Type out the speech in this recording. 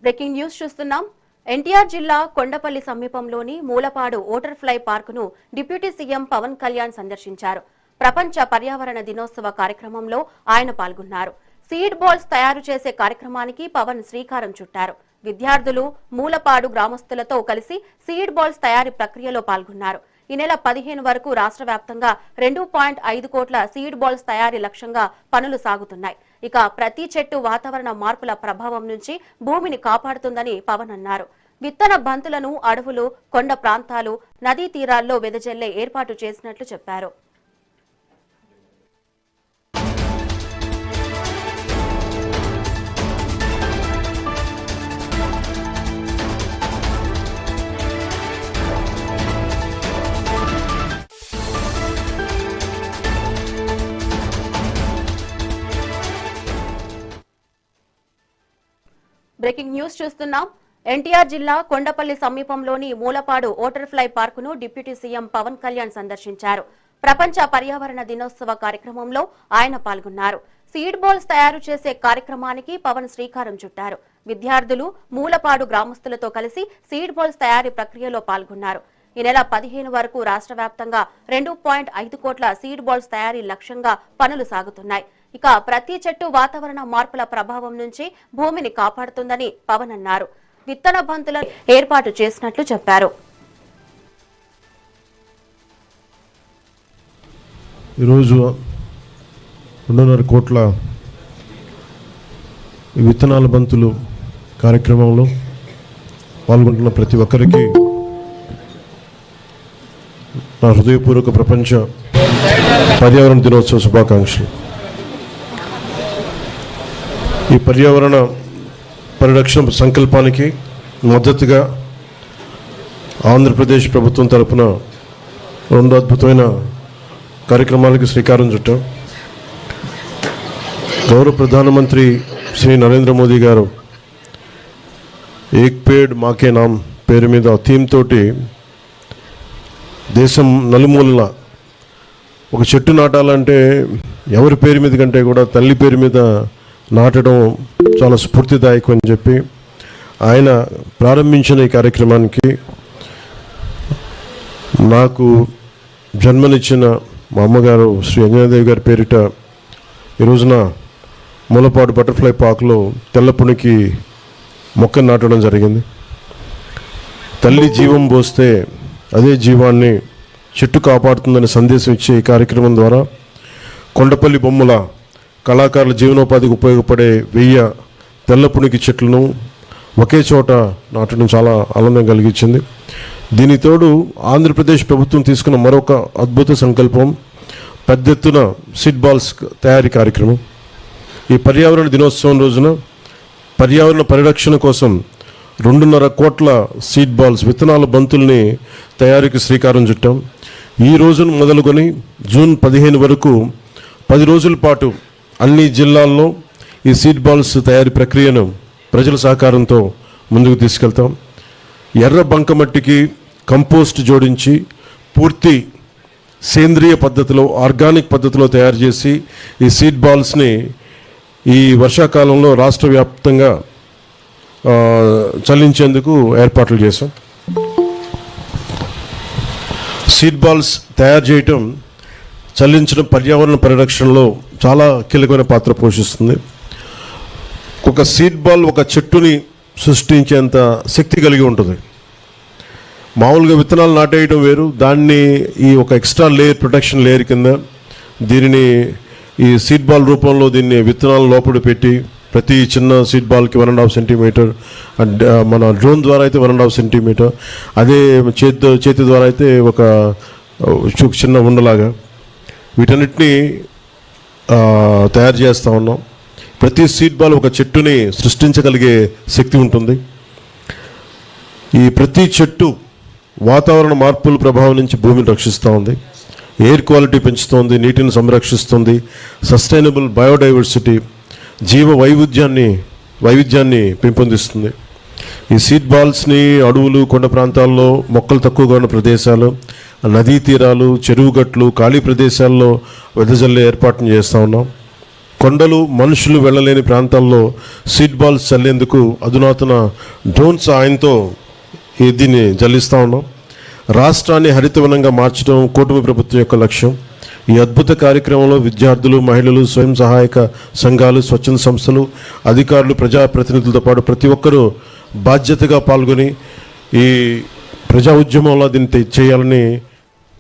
Breaking news చూస్తున్నాం. ఎన్టీఆర్ జిల్లా కొండపల్లి సమీపంలోని మూలపాడు ఓటర్ ఫ్లై పార్కును డిప్యూటీ సీఎం పవన్ కళ్యాణ్ సందర్శించారు. ప్రపంచ పర్యావరణ దినోత్సవ కార్యక్రమంలో ఆయన పాల్గొన్నారు. సీడ్ బాల్స్ తయారు చేసే కార్యక్రమానికి పవన్ శ్రీకారం చుట్టారు. విద్యార్థులు మూలపాడు గ్రామస్తులతో కలిసి సీడ్ బాల్స్ తయారీ ప్రక్రియలో పాల్గొన్నారు. ఈ నెల 15 వరకు రాష్ట్ర వ్యాప్తంగా 2.5 కోట్ల సీడ్ బాల్స్ తయారీ లక్ష్యంగా పనులు సాగుతున్నాయి. ఇక ప్రతి చెట్టు వాతావరణ మార్పుల ప్రభావం నుంచి భూమిని కాపాడుతుందని పవన్ అన్నారు. విత్తన బంతులను అడవులు, కొండ ప్రాంతాలు, నదీ తీరాల్లో వెదజల్లే ఏర్పాటు చేసినట్లు చెప్పారు. బ్రేకింగ్ న్యూస్ చూస్తున్నాం. ఎన్టీఆర్ జిల్లా కొండపల్లి సమీపంలోని మూలపాడు ఓటర్ ఫ్లై పార్కును డిప్యూటీ సీఎం పవన్ కళ్యాణ్ సందర్శించారు. ప్రపంచ పర్యావరణ దినోత్సవ కార్యక్రమంలో ఆయన పాల్గొన్నారు. సీడ్ బాల్స్ తయారు చేసే కార్యక్రమానికి పవన్ శ్రీకారం చుట్టారు. విద్యార్థులు మూలపాడు గ్రామస్తులతో కలిసి సీడ్ బాల్స్ తయారీ ప్రక్రియలో పాల్గొన్నారు. ఈ నెల 15 వరకు రాష్ట్ర వ్యాప్తంగా 2.5 కోట్ల సీడ్ బాల్స్ తయారీ లక్ష్యంగా పనులు సాగుతున్నాయి. ఇక ప్రతి చెట్టు వాతావరణ మార్పుల ప్రభావం నుంచి భూమిని కాపాడుతుందని పవన్ అన్నారు. విత్తన బంతులను ఏర్పాటు చేసినట్లు చెప్పారు. ఈరోజు 2.5 కోట్ల విత్తనాల బంతులు కార్యక్రమంలో పాల్గొంటున్న ప్రతి ఒక్కరికి నా హృదయపూర్వక ప్రపంచ పర్యావరణ దినోత్సవ శుభాకాంక్షలు. ఈ పర్యావరణ పరిరక్షణ సంకల్పానికి మద్దతుగా ఆంధ్రప్రదేశ్ ప్రభుత్వం తరపున 2 అద్భుతమైన కార్యక్రమాలకి శ్రీకారం చుట్టాం. గౌరవ ప్రధానమంత్రి శ్రీ నరేంద్ర మోదీ గారు ఏక్ పేడ్ మాకే నామ్ పేరు మీద థీమ్ తోటి దేశం నలుమూలన ఒక చెట్టు నాటాలంటే ఎవరి పేరు మీద కంటే కూడా తల్లి పేరు మీద నాటడం చాలా స్ఫూర్తిదాయకం అని చెప్పి ఆయన ప్రారంభించిన ఈ కార్యక్రమానికి నాకు జన్మనిచ్చిన మా అమ్మగారు శ్రీ అంజనాదేవి గారి పేరిట ఈ రోజున మూలపాడు బటర్ఫ్లై పార్క్లో తెల్లపునికి మొక్కను నాటడం జరిగింది. తల్లి జీవం పోస్తే అదే జీవాన్ని చెట్టు కాపాడుతుందని సందేశం ఇచ్చే ఈ కార్యక్రమం ద్వారా కొండపల్లి బొమ్మల కళాకారుల జీవనోపాధికి ఉపయోగపడే 1000 తెల్లపునికి చెట్లను ఒకే చోట నాటడం చాలా ఆనందం కలిగించింది. దీనికి తోడు ఆంధ్రప్రదేశ్ ప్రభుత్వం తీసుకున్న మరొక అద్భుత సంకల్పం పెద్ద ఎత్తున సీడ్ బాల్స్ తయారీ కార్యక్రమం. ఈ పర్యావరణ దినోత్సవం రోజున పర్యావరణ పరిరక్షణ కోసం 2.5 కోట్ల సీడ్ బాల్స్ విత్తనాల బంతుల్ని తయారీకి శ్రీకారం చుట్టాం. ఈ రోజును మొదలుకొని జూన్ 15 వరకు 10 రోజుల పాటు అన్ని జిల్లాల్లో ఈ సీడ్ బాల్స్ తయారీ ప్రక్రియను ప్రజల సహకారంతో ముందుకు తీసుకెళ్తాం. ఎర్ర బంకమట్టికి కంపోస్ట్ జోడించి పూర్తి సేంద్రియ పద్ధతిలో ఆర్గానిక్ పద్ధతిలో తయారు చేసి ఈ సీడ్ బాల్స్ని ఈ వర్షాకాలంలో రాష్ట్ర వ్యాప్తంగా చల్లించేందుకు ఏర్పాట్లు చేశాం. సీడ్ బాల్స్ తయారు చేయటం చల్లించడం పర్యావరణ పరిరక్షణలో చాలా కీలకమైన పాత్ర పోషిస్తుంది. ఒక సీడ్ బాల్ ఒక చెట్టుని సృష్టించేంత శక్తి కలిగి ఉంటుంది. మామూలుగా విత్తనాలు నాటేయడం వేరు, దాన్ని ఈ ఒక ఎక్స్ట్రా లేయర్ ప్రొటెక్షన్ లేయర్ కింద దీనిని ఈ సీడ్ బాల్ రూపంలో దీన్ని విత్తనాల లోపల పెట్టి ప్రతి చిన్న సీడ్ బాల్కి 1.5 సెంటీమీటర్, మన డ్రోన్ ద్వారా అయితే 1.5 సెంటీమీటర్, అదే చేతి ద్వారా అయితే ఒక చిన్న ఉండలాగా వీటన్నిటినీ తయారు చేస్తూ ఉన్నాం. ప్రతి సీడ్ బాల్ ఒక చెట్టుని సృష్టించగలిగే శక్తి ఉంటుంది. ఈ ప్రతి చెట్టు వాతావరణ మార్పుల ప్రభావం నుంచి భూమిని రక్షిస్తూ ఉంది, ఎయిర్ క్వాలిటీ పెంచుతుంది, నీటిని సంరక్షిస్తుంది, సస్టైనబుల్ బయోడైవర్సిటీ జీవ వైవిధ్యాన్ని పెంపొందిస్తుంది. ఈ సీడ్ బాల్స్ని అడవులు, కొండ ప్రాంతాల్లో, మొక్కలు తక్కువగా ఉన్న ప్రదేశాలు, నదీ తీరాలు, చెరువు గట్లు, ఖాళీ ప్రదేశాల్లో వెదజల్లే ఏర్పాటును చేస్తూ ఉన్నాం. కొండలు మనుషులు వెళ్ళలేని ప్రాంతాల్లో సీడ్ బాల్స్ చల్లేందుకు అధునాతన డ్రోన్ సహాయంతో దీన్ని జల్లిస్తూ ఉన్నాం. రాష్ట్రాన్ని హరితవనంగా మార్చడం కూటమి ప్రభుత్వం యొక్క లక్ష్యం. ఈ అద్భుత కార్యక్రమంలో విద్యార్థులు, మహిళలు, స్వయం సహాయక సంఘాలు, స్వచ్ఛంద సంస్థలు, అధికారులు, ప్రజాప్రతినిధులతో పాటు ప్రతి ఒక్కరూ బాధ్యతగా పాల్గొని ఈ ప్రజా ఉద్యమంలో దీన్ని చేయాలని